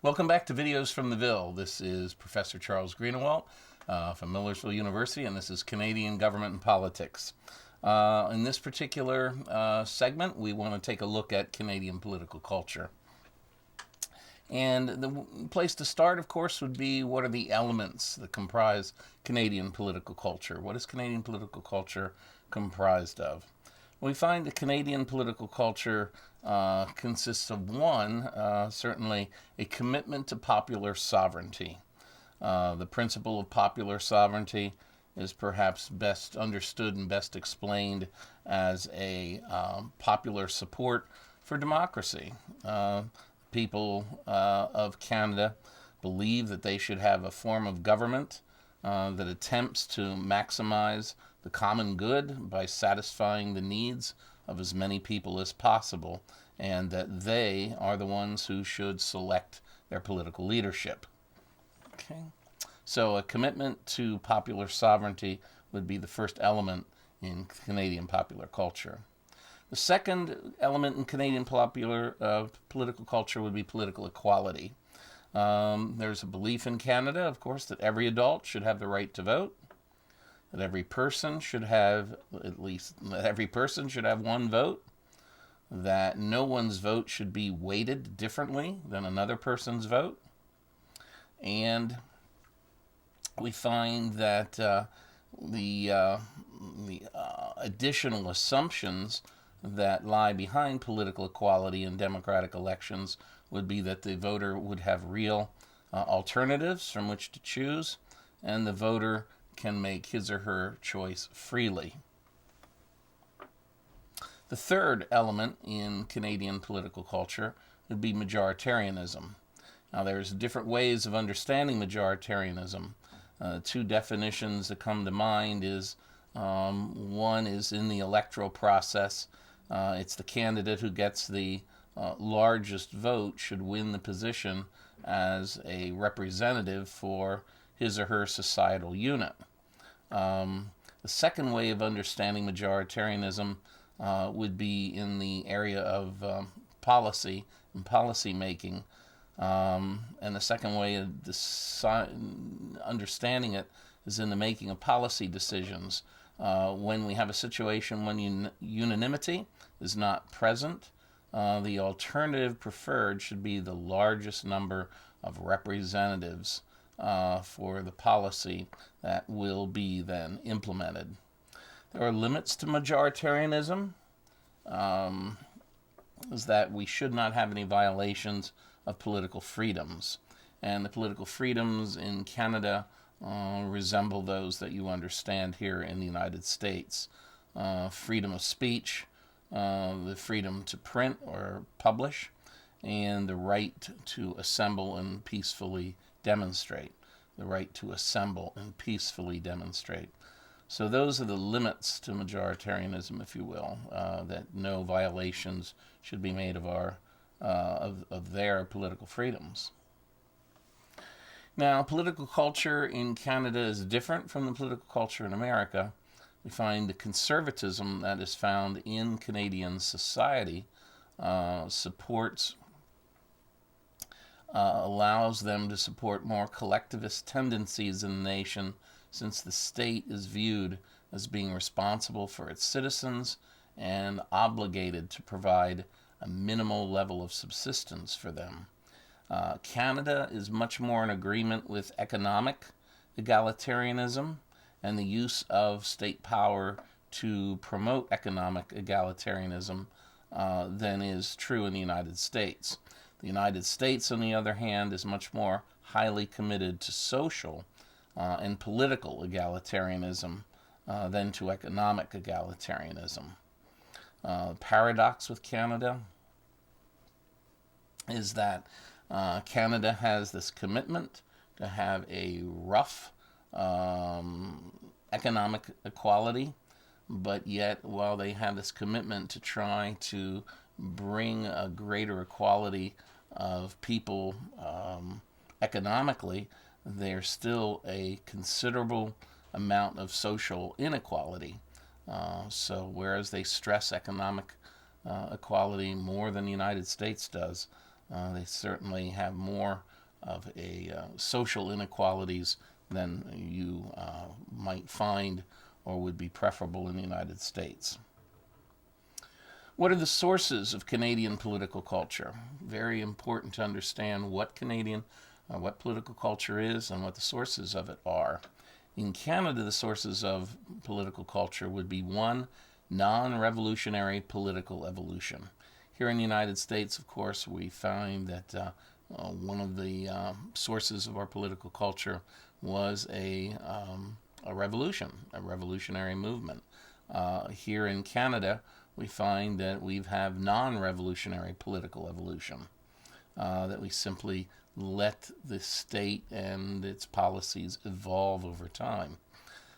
Welcome back to Videos from the Ville. This is Professor Charles Greenewalt from Millersville University, and this is Canadian Government and Politics. In this particular segment, we want to take a look at Canadian political culture. And the place to start, of course, would be what are the elements that comprise Canadian political culture? What is Canadian political culture comprised of? We find that Canadian political culture consists of one, certainly a commitment to popular sovereignty. The principle of popular sovereignty is perhaps best understood and best explained as a popular support for democracy. People of Canada believe that they should have a form of government that attempts to maximize the common good by satisfying the needs of as many people as possible, and that they are the ones who should select their political leadership. Okay, so a commitment to popular sovereignty would be the first element in Canadian popular culture. The second element in Canadian popular political culture would be political equality. There's a belief in Canada, of course, that every adult should have the right to vote, that every person should have one vote, that no one's vote should be weighted differently than another person's vote, and we find that the additional assumptions that lie behind political equality in democratic elections would be that the voter would have real alternatives from which to choose, and the voter can make his or her choice freely. The third element in Canadian political culture would be majoritarianism. Now, there's different ways of understanding majoritarianism. Two definitions that come to mind is one is in the electoral process. It's the candidate who gets the largest vote should win the position as a representative for his or her societal unit. The second way of understanding majoritarianism would be in the area of policy and policy making. And the second way of understanding it is in the making of policy decisions. When we have a situation when unanimity is not present, the alternative preferred should be the largest number of representatives for the policy that will be then implemented. There are limits to majoritarianism, is that we should not have any violations of political freedoms. And the political freedoms in Canada resemble those that you understand here in the United States. Freedom of speech, the freedom to print or publish, and the right to assemble and peacefully demonstrate. The right to assemble and peacefully demonstrate. So those are the limits to majoritarianism, if you will, that no violations should be made of our of their political freedoms. Now, political culture in Canada is different from the political culture in America. We find the conservatism that is found in Canadian society allows them to support more collectivist tendencies in the nation, since the state is viewed as being responsible for its citizens and obligated to provide a minimal level of subsistence for them. Canada is much more in agreement with economic egalitarianism and the use of state power to promote economic egalitarianism than is true in the United States. The United States, on the other hand, is much more highly committed to social and political egalitarianism than to economic egalitarianism. Paradox with Canada is that Canada has this commitment to have a rough economic equality, but yet while they have this commitment to try to bring a greater equality of people economically, there's still a considerable amount of social inequality. So whereas they stress economic equality more than the United States does, They certainly have more of a social inequalities than you might find or would be preferable in the United States. What are the sources of Canadian political culture? Very important to understand what what political culture is and what the sources of it are. In Canada, the sources of political culture would be one, non-revolutionary political evolution. Here in the United States, of course, we find that one of the sources of our political culture was a revolution, a revolutionary movement. Here in Canada, we find that we have non-revolutionary political evolution, that we simply let the state and its policies evolve over time.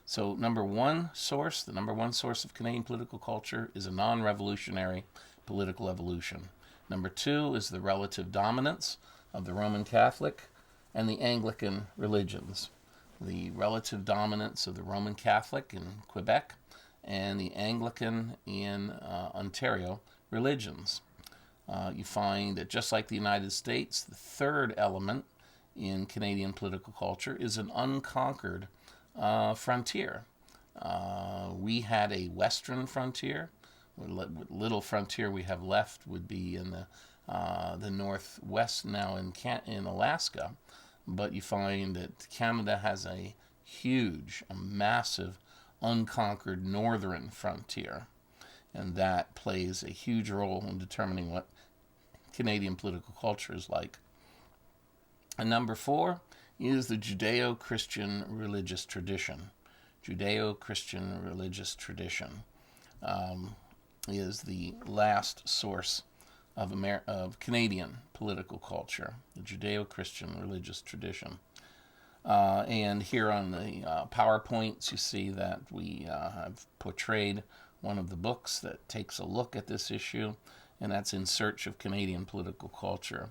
So the number one source of Canadian political culture is a non-revolutionary political evolution. Number two is the relative dominance of the Roman Catholic and the Anglican religions. The relative dominance of the Roman Catholic in Quebec and the Anglican in Ontario religions. You find that just like the United States, the third element in Canadian political culture is an unconquered frontier. We had a western frontier. What little frontier we have left would be in the northwest now in Alaska. But you find that Canada has a massive, unconquered northern frontier. And that plays a huge role in determining what Canadian political culture is like. And number four is the Judeo-Christian religious tradition. Judeo-Christian religious tradition is the last source of Canadian political culture, the Judeo-Christian religious tradition. And here on the PowerPoints, you see that we have portrayed one of the books that takes a look at this issue, and that's In Search of Canadian Political Culture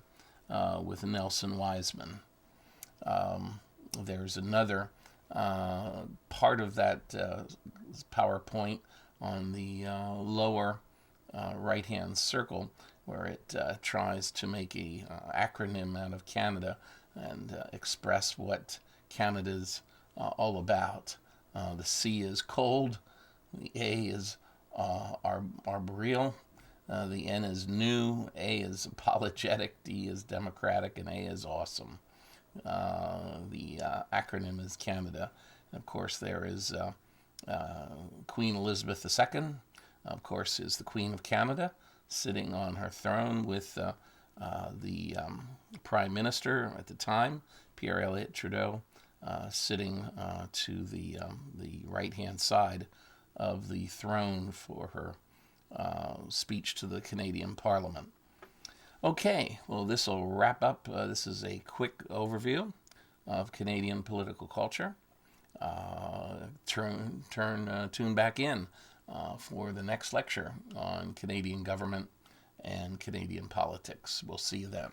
with Nelson Wiseman. There's another part of that PowerPoint on the lower right-hand circle where it tries to make an acronym out of Canada and express what Canada's all about. The C is cold, the A is arboreal, the N is new, A is apologetic, D is democratic, and A is awesome. The acronym is Canada. And of course, there is Queen Elizabeth II, of course, is the Queen of Canada, sitting on her throne with the Prime Minister at the time, Pierre Elliott Trudeau, sitting to the right-hand side of the throne for her speech to the Canadian Parliament. Okay, well, this will wrap up. This is a quick overview of Canadian political culture. Tune back in for the next lecture on Canadian government and Canadian politics. We'll see you then.